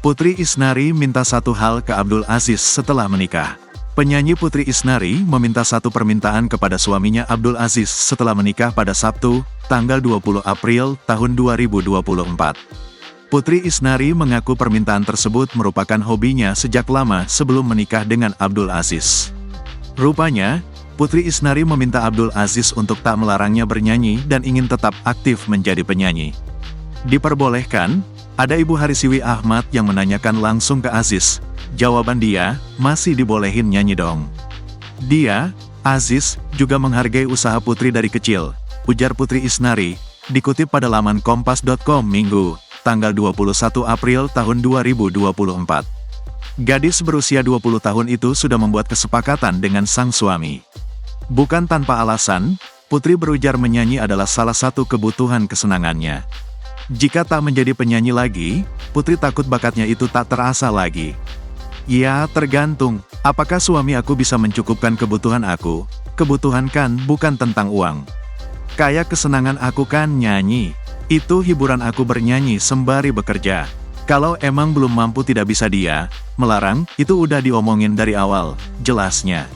Putri Isnari minta satu hal ke Abdul Aziz setelah menikah. Penyanyi Putri Isnari meminta satu permintaan kepada suaminya Abdul Aziz setelah menikah pada Sabtu, tanggal 20 April tahun 2024. Putri Isnari mengaku permintaan tersebut merupakan hobinya sejak lama sebelum menikah dengan Abdul Aziz. Rupanya, Putri Isnari meminta Abdul Aziz untuk tak melarangnya bernyanyi dan ingin tetap aktif menjadi penyanyi. Diperbolehkan, ada Ibu Harisiwi Ahmad yang menanyakan langsung ke Aziz. Jawaban dia, masih dibolehin nyanyi dong. Dia, Aziz, juga menghargai usaha Putri dari kecil, ujar Putri Isnari, dikutip pada laman kompas.com Minggu, tanggal 21 April tahun 2024. Gadis berusia 20 tahun itu sudah membuat kesepakatan dengan sang suami. Bukan tanpa alasan, Putri berujar menyanyi adalah salah satu kebutuhan kesenangannya. Jika tak menjadi penyanyi lagi, Putri takut bakatnya itu tak terasa lagi. Ya, tergantung, apakah suami aku bisa mencukupkan kebutuhan aku? Kebutuhan kan bukan tentang uang. Kayak kesenangan aku kan nyanyi. Itu hiburan aku bernyanyi sembari bekerja. Kalau emang belum mampu tidak bisa dia melarang, itu udah diomongin dari awal, jelasnya.